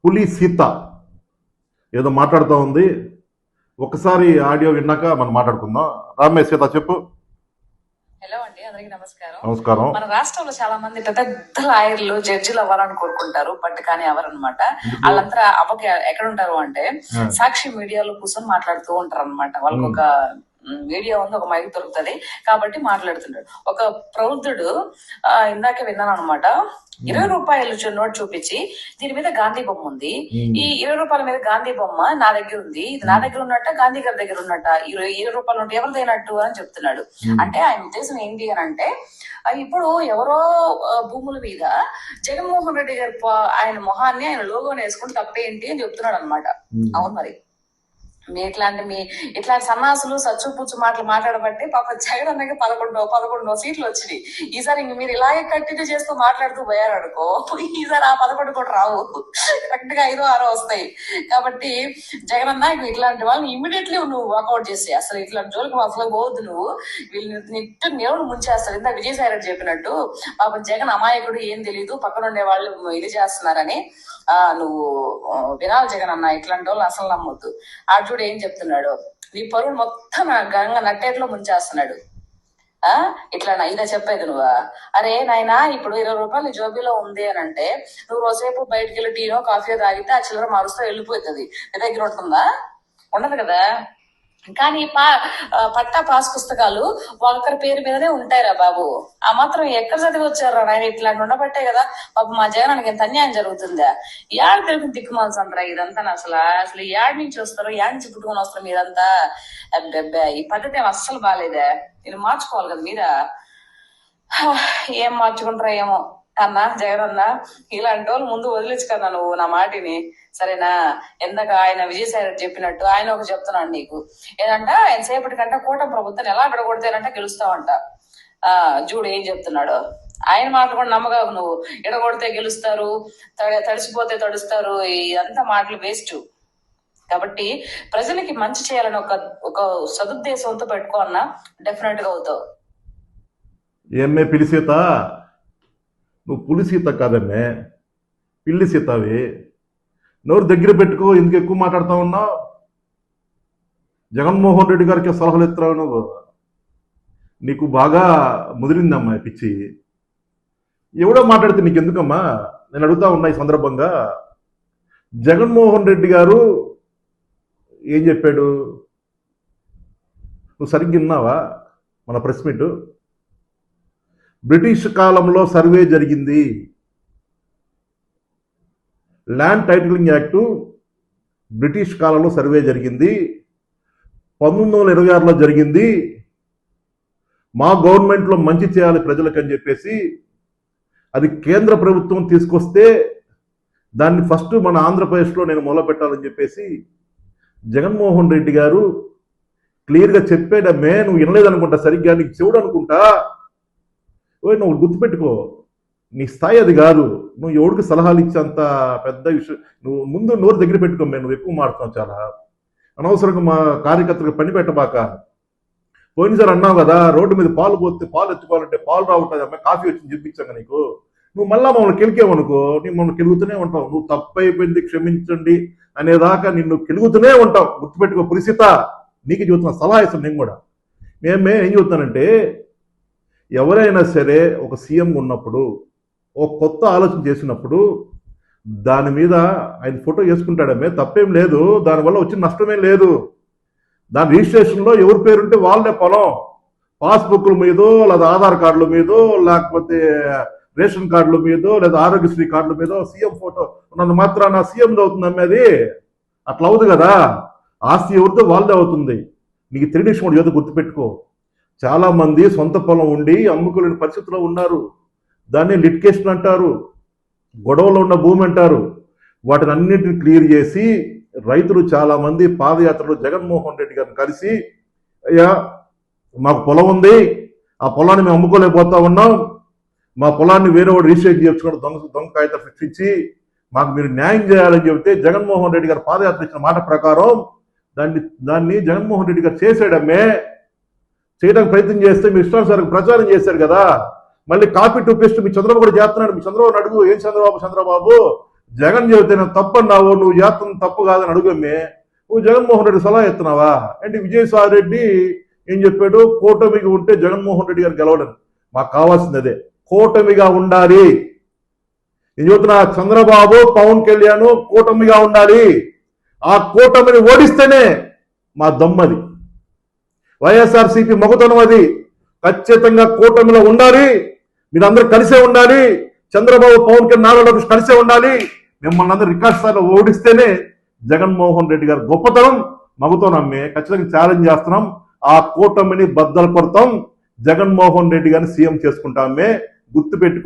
పులి సీత ఏదో మాట్లాడుతూ ఉంది. ఒకసారి ఆడియో విన్నాక మనం మాట్లాడుకుందాం. రామే సీత చెప్పు. హలో అండి, అందరికి నమస్కారం. నమస్కారం. మన రాష్ట్రంలో చాలా మంది పెద్ద లాయర్లు జడ్జిలు అవ్వాలని కోరుకుంటారు, బట్ కానీ ఎవరనమాట వాళ్ళంతా అవ్వక ఎక్కడ ఉంటారు అంటే సాక్షి మీడియాలో కూర్చొని మాట్లాడుతూ ఉంటారు అనమాట. వాళ్ళకి ఒక మీడియా ఉంది, ఒక మైక్ దొరుకుతుంది కాబట్టి మాట్లాడుతుంటాడు. ఒక ప్రౌఢుడు ఇందాకే విన్నాను అనమాట, 20 రూపాయలు నోట్ చూపించి దీని మీద గాంధీ బొమ్మ ఉంది, ఈ 20 రూపాయల మీద గాంధీ బొమ్మ నా దగ్గర ఉంది, ఇది నా దగ్గర ఉన్నట్ట గాంధీ గారి దగ్గర ఉన్నట్ట, 20 రూపాయలు ఉంటే ఎవరిదైనట్టు అని చెప్తున్నాడు. అంటే ఆయన ఉద్దేశం ఏంటి అని అంటే, ఇప్పుడు ఎవరో భూముల మీద జగన్మోహన్ రెడ్డి గారి ఆయన మొహాన్ని ఆయన లోగోని వేసుకుని తప్పేంటి అని చెప్తున్నాడు అనమాట. అవును, మరి ఇట్లాంటి సన్నాసులు సచ్చు పుచ్చు మాటలు మాట్లాడబట్టి పాప జగన్ అన్నకి 11 సీట్లు వచ్చినాయి. ఈసారి ఇంక మీరు ఇలాగే కంటిన్యూ చేస్తూ మాట్లాడుతూ పోయారు అనుకో, ఈసారి ఆ 11 కూడా రావు, కరెక్ట్ గా 5, 6 వస్తాయి. కాబట్టి జగన్ అన్న ఇట్లాంటి వాళ్ళని ఇమీడియట్లీ నువ్వు వాకౌట్ చేసి, అసలు ఇట్లాంటి జోలికి అసలు పోవద్దు, నువ్వు వీళ్ళు నిట్టు నేవుడు ముంచేస్తారు. ఇందాక విజయసాయి రెడ్డి చెప్పినట్టు పాపం జగన్ అమాయకుడు, ఏం తెలియదు, పక్కన ఉండే వాళ్ళు ఇది చేస్తున్నారని నువ్వు వినాలి జగన్ అన్న, ఇట్లాంటి వాళ్ళు అసలు నమ్మొద్దు. అర్జుడు ఏం చెప్తున్నాడు, నీ పరువు మొత్తం గంగ నట్టేట్లో ముంచేస్తున్నాడు. ఇట్లా ఇదా చెప్పేది నువ్వా? అరే నాయనా, ఇప్పుడు 20 రూపాయలు జోబీలో ఉంది అని అంటే నువ్వు రోజుసేపు బయటకు వెళ్ళి టీనో కాఫీయో తాగితే ఆ చిల్లర మారుస్తూ వెళ్ళిపోతుంది. నీ దగ్గర ఉంటుందా? ఉండదు కదా. కానీ పట్టా పాస్ పుస్తకాలు ఒకరి పేరు మీదనే ఉంటాయిరా బాబు. ఆ మాత్రం ఎక్కడ చదివి వచ్చారా నాయన? ఇట్లాంటి ఉండబట్టే కదా బాబు మా జగనానికి ఎంత అన్యాయం జరుగుతుందా? యాడ్ తెలిపి దిక్కుమాల్సి అంటారా ఇదంతా? అసలు యాడ్ నుంచి వస్తారో, యాడ్ నుంచి పుట్టుకొని వస్తారు మీరంతా. ఈ పద్ధతి ఏమో అస్సలు బాగాలేదే, నేను మార్చుకోవాలి కదా మీరా. ఏం మార్చుకుంటారా ఏమో అన్నా జగన్ అన్న, ఇలాంటి వాళ్ళు ముందు వదిలేచ్చు కదా నువ్వు నా మాటిని, సరేనా? ఎందాక ఆయన విజయసాయి రెడ్డి చెప్పినట్టు ఆయన ఒక చెప్తున్నాడు నీకు ఏదంట, ఆయన సేపటికంటే కూటమి ప్రభుత్వాన్ని ఎలా విడగొడితేనంట గెలుస్తావంట. చూడు ఏం చెప్తున్నాడు. ఆయన మాటలు కూడా నమ్మగావు నువ్వు. ఎడగొడితే గెలుస్తారు, తడిసిపోతే తడుస్తారు, ఇదంతా మాటలు వేస్ట్. కాబట్టి ప్రజలకి మంచి చేయాలని ఒక సదుద్దేశంతో పెట్టుకో అన్నా, డెఫినెట్ గా అవుతావు. ఏమే పిలి సీత, నువ్వు పులి సీత కాదమ్మే, పిల్లి సీతవి. నోరు దగ్గర పెట్టుకో, ఎందుకు ఎక్కువ మాట్లాడుతూ ఉన్నావు? జగన్మోహన్ రెడ్డి గారికి సలహాలు ఇస్తున్నావు నువ్వు. నీకు బాగా ముదిరిందమ్మా పిచ్చి. ఎవడో మాట్లాడితే నీకు ఎందుకమ్మా? నేను అడుగుతా ఉన్నా ఈ సందర్భంగా. జగన్మోహన్ రెడ్డి గారు ఏం చెప్పాడు? నువ్వు సరిగ్గా విన్నావా మన ప్రెస్ మీట్? బ్రిటిష్ కాలంలో సర్వే జరిగింది, ల్యాండ్ టైటిలింగ్ యాక్టు బ్రిటిష్ కాలంలో సర్వే జరిగింది, 1926లో జరిగింది. మా గవర్నమెంట్లో మంచి చేయాలి ప్రజలకు అని చెప్పేసి అది కేంద్ర ప్రభుత్వం తీసుకొస్తే దాన్ని ఫస్ట్ మన ఆంధ్రప్రదేశ్లో నేను మొదలు పెట్టాలని చెప్పేసి జగన్మోహన్ రెడ్డి గారు క్లియర్గా చెప్పాడమ్మే. నువ్వు వినలేదనుకుంటా, సరిగ్గా నీకు చెవుడు అనుకుంటా. నువ్వు గుర్తుపెట్టుకో, నీ స్థాయి అది కాదు. నువ్వు ఎవరికి సలహాలు ఇచ్చేంత పెద్ద విషయం. నువ్వు ముందు నోరు దగ్గర పెట్టుకోమే, నువ్వు ఎక్కువ మాడుతున్నావు చాలా. అనవసరంగా మా కార్యకర్తలకు పని పెట్టబాక. పోయినసారి అన్నావు కదా, రోడ్డు మీద పాలు పోతే పాలు ఎత్తుకోవాలంటే పాలు రావుతుంది అమ్మాయి, కాఫీ వచ్చి చూపించాక నీకు. నువ్వు మళ్ళా మమ్మల్ని కెలికేవనుకో, నీ మమ్మల్ని కెలుగుతూనే ఉంటావు. నువ్వు తప్పైపోయింది క్షమించండి అనేదాకా నిన్ను కెలుగుతూనే ఉంటావు. గుర్తుపెట్టుకో పులిసిత, నీకు చెబుతున్నా, సలహా ఇస్తాను నేను కూడా. మేమే ఏం చెబుతానంటే, ఎవరైనా సరే ఒక సీఎం ఉన్నప్పుడు, ఒక కొత్త ఆలోచన చేసినప్పుడు దాని మీద ఆయన ఫోటో వేసుకుంటాడమే, తప్పేం లేదు. దానివల్ల వచ్చిన నష్టమేం లేదు. దాని రిజిస్ట్రేషన్లో ఎవరి పేరుంటే వాళ్ళే పొలం. పాస్బుక్ల మీదో, లేదా ఆధార్ కార్డుల మీదో, లేకపోతే రేషన్ కార్డుల మీదో, లేదా ఆరోగ్యశ్రీ కార్డుల మీదో సీఎం ఫోటో ఉన్నంత మాత్రాన సీఎం అవుతుంది అమ్మేది? అట్లా అవుతుంది కదా. ఆస్తి ఎవరితో వాళ్ళదే అవుతుంది. నీకు తెలియని కూడా ఏదో గుర్తుపెట్టుకో. చాలా మంది సొంత పొలం ఉండి అమ్ముకోలేని పరిస్థితిలో ఉన్నారు. దాన్ని లిటికేషన్ అంటారు, గొడవలో ఉన్న భూమి అంటారు. వాటిని అన్నింటిని క్లియర్ చేసి రైతులు చాలా మంది పాదయాత్రలో జగన్మోహన్ రెడ్డి గారిని కలిసి, అయ్యా మాకు పొలం ఉంది, ఆ పొలాన్ని మేము అమ్ముకోలేకపోతా ఉన్నాం, మా పొలాన్ని వేరే వాడు రిజిస్ట్రేట్ చేసుకుని దొంగ కాగితాలు సృష్టించి మాకు మీరు న్యాయం చేయాలని చెబితే జగన్మోహన్ రెడ్డి గారు పాదయాత్ర ఇచ్చిన మాట ప్రకారం దాన్ని జగన్మోహన్ రెడ్డి గారు చేసాడమ్మే. చేయడానికి ప్రయత్నం చేస్తే మీ ఇష్టానుసారం ప్రచారం చేశారు కదా. మళ్ళీ కాపీ టు పేస్ట్ మీ చంద్రబాబు కూడా చేస్తున్నాడు. మీ చంద్రబాబు అడుగు, ఏం చంద్రబాబు జగన్ చెబితే నువ్వు తప్పన్నావు, నువ్వు చేస్తున్న తప్పు కాదని అడుగమ్మే. నువ్వు జగన్మోహన్ రెడ్డి సలహా ఎత్తున్నావా అంటే విజయసాయి రెడ్డి ఏం చెప్పాడు, కూటమిగా ఉంటే జగన్మోహన్ రెడ్డి గారు గెలవడం. మాకు కావాల్సింది అదే, కూటమిగా ఉండాలి. నేను చెబుతున్నా, చంద్రబాబు పవన్ కళ్యాణ్ కూటమిగా ఉండాలి. ఆ కూటమిని ఓడిస్తేనే మా దమ్మది, వైఎస్ఆర్సీపీ మగతనం అది. ఖచ్చితంగా కూటమిలో ఉండాలి, మీరందరూ కలిసే ఉండాలి. చంద్రబాబు పవన్ కళ్యాణ్ నారా లోకేష్ కలిసే ఉండాలి. మిమ్మల్ని అందరూ రికార్డ్ స్థాయిలో ఓడిస్తేనే జగన్మోహన్ రెడ్డి గారి గొప్పతనం మగతనమ్మే. ఖచ్చితంగా ఛాలెంజ్ చేస్తున్నాం. ఆ కూటమిని బద్దలు కొడతాం, జగన్మోహన్ రెడ్డి గారిని సీఎం చేసుకుంటామే. గుర్తుపెట్టుకో.